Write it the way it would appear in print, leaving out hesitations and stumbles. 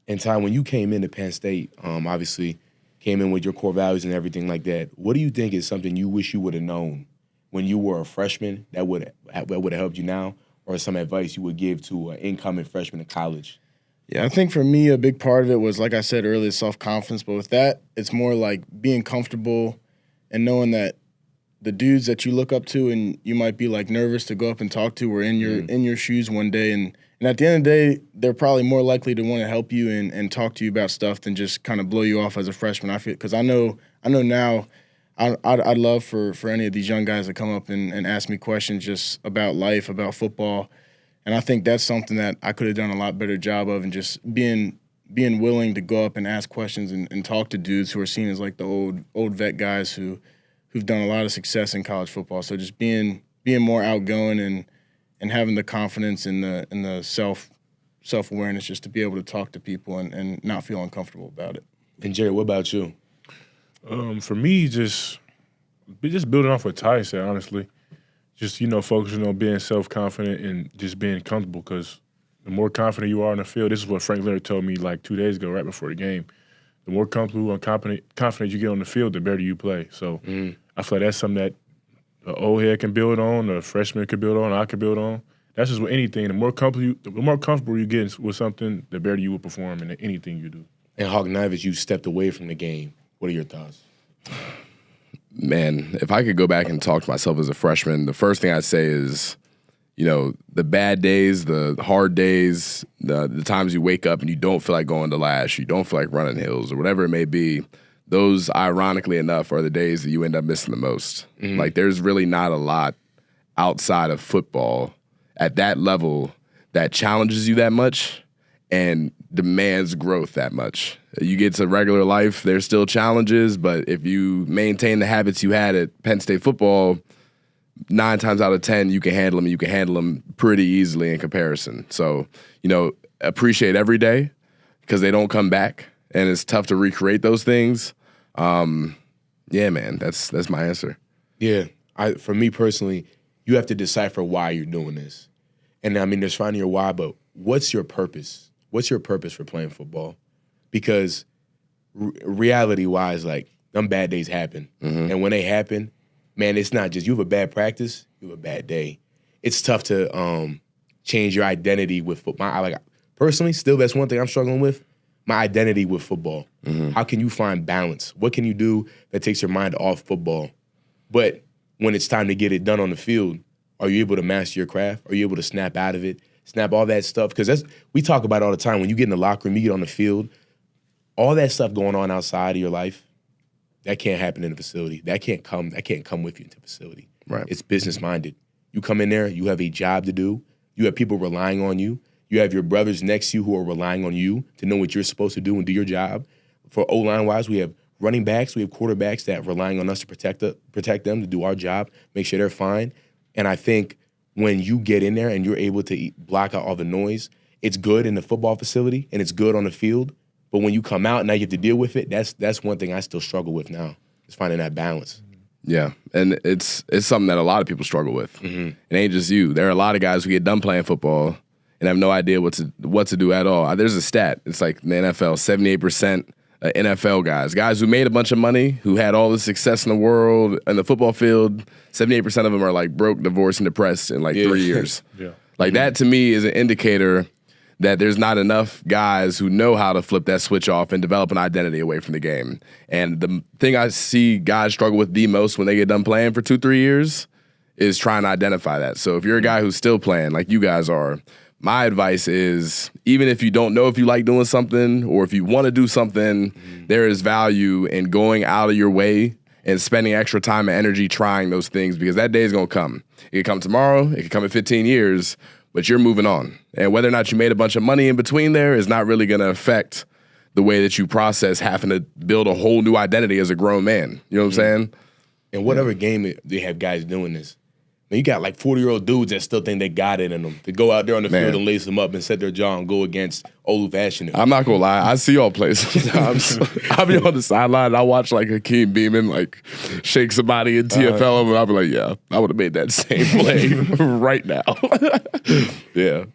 And Ty, when you came into Penn State, obviously came in with your core values and everything like that, what do you think is something you wish you would have known when you were a freshman that would have helped you now, or some advice you would give to an incoming freshman in college? Yeah, I think for me, a big part of it was, like I said earlier, self-confidence. But with that, it's more like being comfortable and knowing that the dudes that you look up to and you might be like nervous to go up and talk to were in your shoes one day. And at the end of the day, they're probably more likely to want to help you and talk to you about stuff than just kind of blow you off as a freshman. I feel, because I know now I'd love for any of these young guys to come up and ask me questions just about life, about football. And I think that's something that I could have done a lot better job of, and just being willing to go up and ask questions and talk to dudes who are seen as like the old vet guys who've done a lot of success in college football. So just being more outgoing and having the confidence and the self-awareness just to be able to talk to people and not feel uncomfortable about it. And Jerry, what about you? For me, just building off what Ty said, honestly. Just, focusing on being self-confident and just being comfortable, because the more confident you are in the field, this is what Frank Leonard told me like 2 days ago right before the game, the more comfortable and confident you get on the field, the better you play. So I feel like that's something that the old head can build on, the freshman can build on, I can build on. That's just with anything. The more comfortable you get with something, the better you will perform in anything you do. And Hawk Nivas, you stepped away from the game. What are your thoughts? Man, if I could go back and talk to myself as a freshman, the first thing I'd say is, the bad days, the hard days, the times you wake up and you don't feel like going to Lash, you don't feel like running hills or whatever it may be, those, ironically enough, are the days that you end up missing the most. Mm-hmm. Like, there's really not a lot outside of football at that level that challenges you that much and demands growth that much. You get to regular life, there's still challenges, but if you maintain the habits you had at Penn State football, 9 times out of 10, you can handle them. You can handle them pretty easily in comparison. So, appreciate every day, because they don't come back, and it's tough to recreate those things. Yeah, man, that's my answer. Yeah, for me personally, you have to decipher why you're doing this. And I mean, there's finding your why, but what's your purpose? What's your purpose for playing football? Because reality-wise, like, them bad days happen. Mm-hmm. And when they happen, man, it's not just you have a bad practice, you have a bad day. It's tough to change your identity with football. Personally, still, that's one thing I'm struggling with, my identity with football. Mm-hmm. How can you find balance? What can you do that takes your mind off football? But when it's time to get it done on the field, are you able to master your craft? Are you able to snap out of it, snap all that stuff? Because we talk about it all the time. When you get in the locker room, you get on the field, all that stuff going on outside of your life, that can't happen in the facility. That can't come with you into the facility. Right. It's business-minded. You come in there, you have a job to do. You have people relying on you. You have your brothers next to you who are relying on you to know what you're supposed to do and do your job. For O-line-wise, we have running backs, we have quarterbacks that are relying on us to protect them, to do our job, make sure they're fine. And I think when you get in there and you're able to block out all the noise, it's good in the football facility and it's good on the field. But when you come out and now you have to deal with it, that's one thing I still struggle with now, is finding that balance. Yeah, and it's something that a lot of people struggle with. Mm-hmm. It ain't just you. There are a lot of guys who get done playing football and have no idea what to do at all. There's a stat. It's like in the NFL, 78% NFL guys who made a bunch of money, who had all the success in the world in the football field, 78% of them are like broke, divorced, and depressed in like 3 years. Yeah. Like that to me is an indicator that there's not enough guys who know how to flip that switch off and develop an identity away from the game. And the thing I see guys struggle with the most when they get done playing for 2-3 years is trying to identify that. So if you're a guy who's still playing like you guys are, my advice is, even if you don't know if you like doing something or if you want to do something, there is value in going out of your way and spending extra time and energy trying those things, because that day is going to come. It could come tomorrow, it could come in 15 years, but you're moving on. And whether or not you made a bunch of money in between there is not really going to affect the way that you process having to build a whole new identity as a grown man. You know what I'm saying? And whatever game they have guys doing this, you got like 40-year-old dudes that still think they got it in them to go out there on the field and lace them up and set their jaw and go against old-fashioned. I'm not going to lie. I see y'all play sometimes. I'll be on the sideline and I watch like Hakeem Beamon like shake somebody in TFL and I'll be like, yeah, I would have made that same play right now. Yeah.